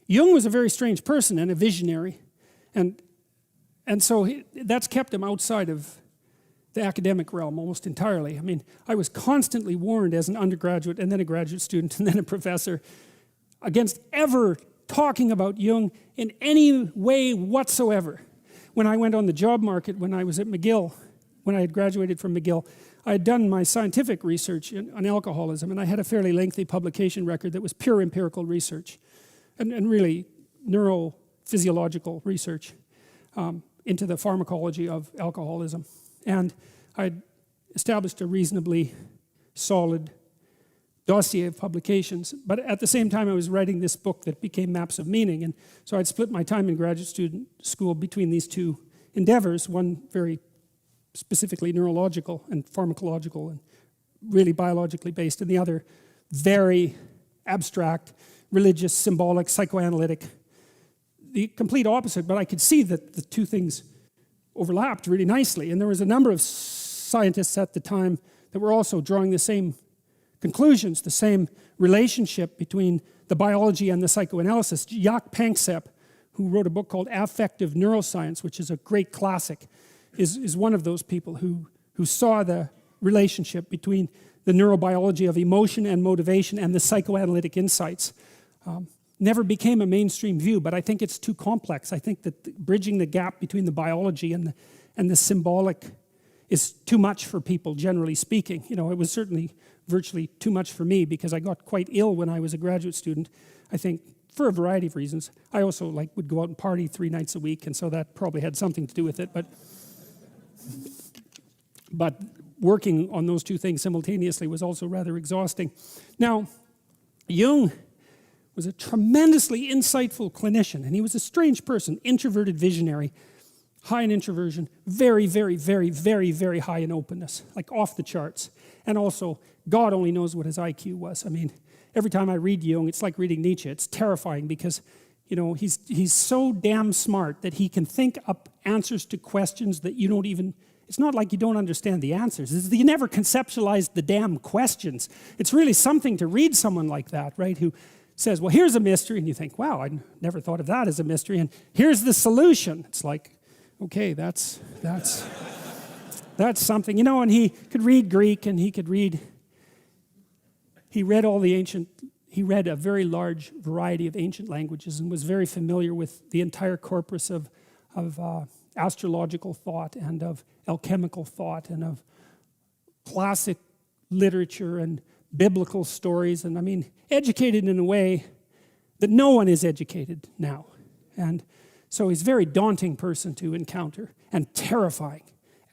Jung was a very strange person and a visionary. And so that's kept him outside of the academic realm almost entirely. I mean, I was constantly warned as an undergraduate and then a graduate student and then a professor against ever talking about Jung in any way whatsoever. When I went on the job market, when I was at McGill, when I had graduated from McGill, I had done my scientific research on alcoholism, and I had a fairly lengthy publication record that was pure empirical research and really neurophysiological research into the pharmacology of alcoholism. And I'd established a reasonably solid dossier of publications, but at the same time I was writing this book that became Maps of Meaning, and so I'd split my time in graduate student school between these two endeavors, one very specifically neurological and pharmacological and really biologically based, and the other very abstract, religious, symbolic, psychoanalytic, the complete opposite. But I could see that the two things overlapped really nicely, and there was a number of scientists at the time that were also drawing the same conclusions, the same relationship between the biology and the psychoanalysis. Jaak Panksepp, who wrote a book called Affective Neuroscience, which is a great classic, is one of those people who saw the relationship between the neurobiology of emotion and motivation and the psychoanalytic insights. Never became a mainstream view, but I think it's too complex. I think that bridging the gap between the biology and the symbolic is too much for people, generally speaking. You know, it was certainly virtually too much for me because I got quite ill when I was a graduate student, I think, for a variety of reasons. I also would go out and party 3 nights a week, and so that probably had something to do with it. But working on those two things simultaneously was also rather exhausting. Now, Jung was a tremendously insightful clinician, and he was a strange person, introverted visionary, high in introversion, very, very, very, very, very high in openness, like off the charts. And also, God only knows what his IQ was. I mean, every time I read Jung, it's like reading Nietzsche. It's terrifying because, you know, he's so damn smart that he can think up answers to questions that you don't even, it's not like you don't understand the answers. It's that you never conceptualized the damn questions. It's really something to read someone like that, right, who says, well, here's a mystery, and you think, wow, I never thought of that as a mystery, and here's the solution. It's like, okay, that's something, you know. And he could read Greek, and he read a very large variety of ancient languages and was very familiar with the entire corpus of astrological thought and of alchemical thought and of classic literature and biblical stories, and I mean, educated in a way that no one is educated now. And so he's a very daunting person to encounter and terrifying,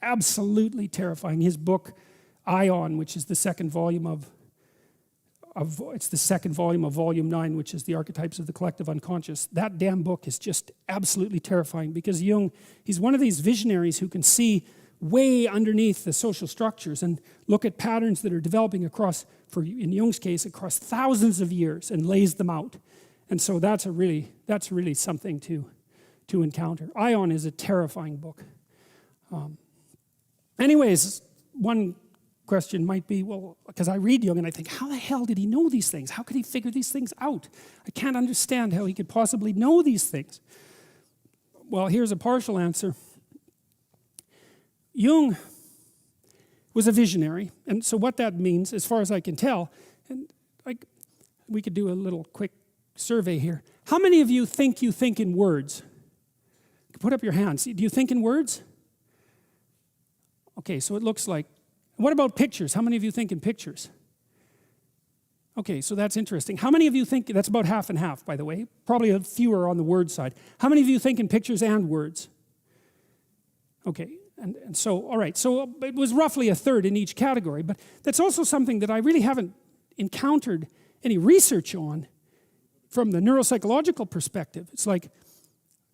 absolutely terrifying. His book, Ion, which is the second volume of volume 9, which is the archetypes of the collective unconscious. That damn book is just absolutely terrifying because Jung, he's one of these visionaries who can see way underneath the social structures and look at patterns that are developing across, in Jung's case, across thousands of years and lays them out. And so that's really something to encounter. Ion is a terrifying book. Anyways, one question might be, well, because I read Jung and I think, how the hell did he know these things? How could he figure these things out? I can't understand how he could possibly know these things. Well, here's a partial answer. Jung was a visionary, and so what that means, as far as I can tell, and we could do a little quick survey here. How many of you think in words? Put up your hands. Do you think in words? Okay, so it looks like. What about pictures? How many of you think in pictures? Okay, so that's interesting. How many of you think, that's about half and half, by the way, probably a fewer on the word side. How many of you think in pictures and words? Okay, and so, all right, so it was roughly a third in each category, but that's also something that I really haven't encountered any research on from the neuropsychological perspective. It's like,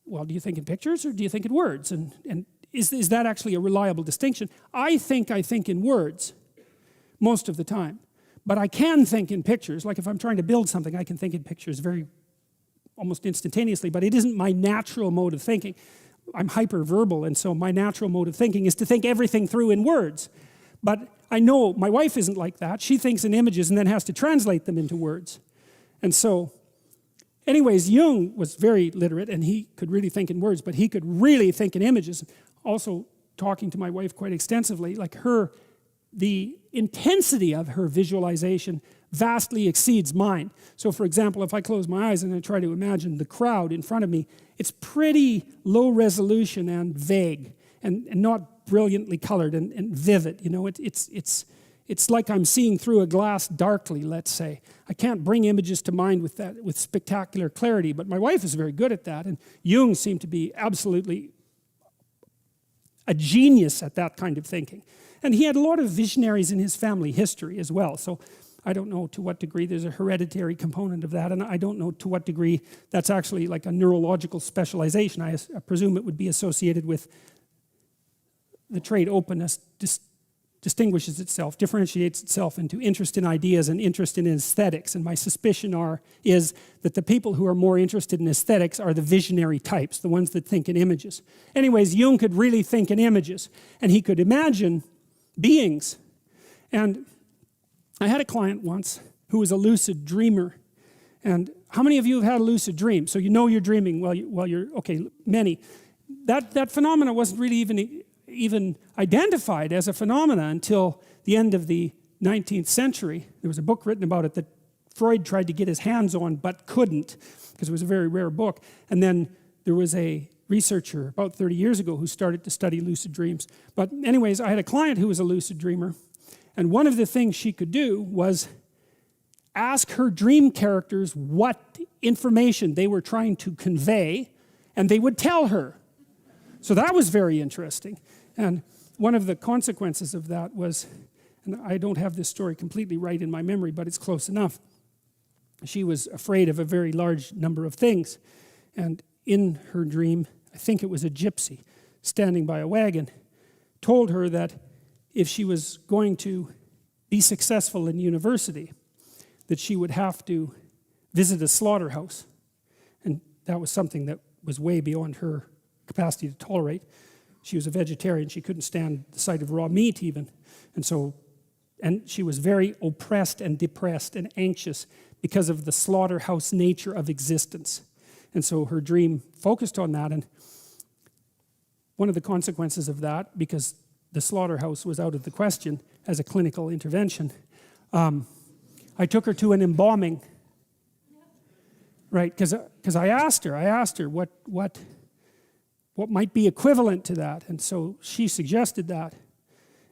well, do you think in pictures or do you think in words? And is that actually a reliable distinction? I think in words most of the time, but I can think in pictures. Like if I'm trying to build something, I can think in pictures almost instantaneously, but it isn't my natural mode of thinking. I'm hyperverbal, and so my natural mode of thinking is to think everything through in words. But I know my wife isn't like that. She thinks in images and then has to translate them into words. And so, anyways, Jung was very literate, and he could really think in words, but he could really think in images. Also, talking to my wife quite extensively, like the intensity of her visualization vastly exceeds mine. So for example, if I close my eyes and I try to imagine the crowd in front of me, it's pretty low resolution and vague, and not brilliantly colored and vivid. You know, it's like I'm seeing through a glass darkly, let's say. I can't bring images to mind with spectacular clarity, but my wife is very good at that, and Jung seemed to be absolutely a genius at that kind of thinking. And he had a lot of visionaries in his family history as well. So I don't know to what degree there's a hereditary component of that, and I don't know to what degree that's actually like a neurological specialization. I presume it would be associated with the trait openness distinguishes itself, differentiates itself into interest in ideas and interest in aesthetics. And my suspicion is that the people who are more interested in aesthetics are the visionary types, the ones that think in images. Anyways, Jung could really think in images, and he could imagine beings. And I had a client once who was a lucid dreamer. And how many of you have had a lucid dream? So you know you're dreaming while you're, okay, many. That phenomena wasn't really even identified as a phenomena until the end of the 19th century. There was a book written about it that Freud tried to get his hands on but couldn't, because it was a very rare book. And then there was a researcher about 30 years ago who started to study lucid dreams. But anyways, I had a client who was a lucid dreamer, and one of the things she could do was ask her dream characters what information they were trying to convey, and they would tell her. So that was very interesting. And one of the consequences of that was, and I don't have this story completely right in my memory, but it's close enough. She was afraid of a very large number of things. And in her dream, I think it was a gypsy standing by a wagon, told her that if she was going to be successful in university, that she would have to visit a slaughterhouse. And that was something that was way beyond her capacity to tolerate. She was a vegetarian. She couldn't stand the sight of raw meat even. And she was very oppressed and depressed and anxious because of the slaughterhouse nature of existence. And so her dream focused on that. And one of the consequences of that, because the slaughterhouse was out of the question as a clinical intervention, I took her to an embalming, right? Because I asked her what might be equivalent to that, and so she suggested that.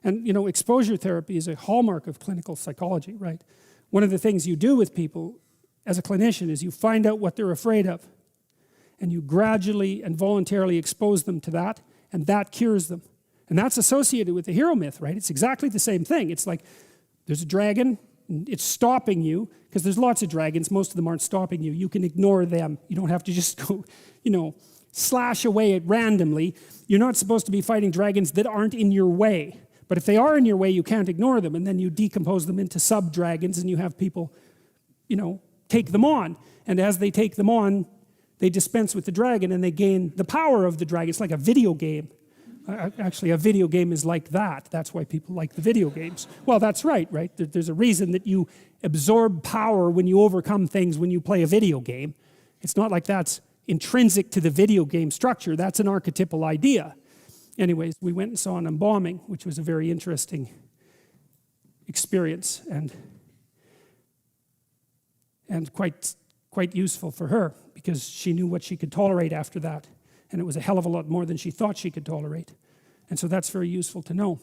And you know, exposure therapy is a hallmark of clinical psychology, right? One of the things you do with people as a clinician is you find out what they're afraid of, and you gradually and voluntarily expose them to that, and that cures them. And that's associated with the hero myth, right? It's exactly the same thing. It's like there's a dragon, it's stopping you, because there's lots of dragons, most of them aren't stopping you. You can ignore them. You don't have to just go, you know, slash away at randomly. You're not supposed to be fighting dragons that aren't in your way. But if they are in your way, you can't ignore them, and then you decompose them into sub-dragons, and you have people, you know, take them on. And as they take them on, they dispense with the dragon, and they gain the power of the dragon. It's like a video game. Actually, a video game is like that. That's why people like the video games. Well, that's right? There's a reason that you absorb power when you overcome things when you play a video game. It's not like that's intrinsic to the video game structure. That's an archetypal idea. Anyways, we went and saw an embalming, which was a very interesting experience and quite useful for her, because she knew what she could tolerate after that. And it was a hell of a lot more than she thought she could tolerate. And so that's very useful to know.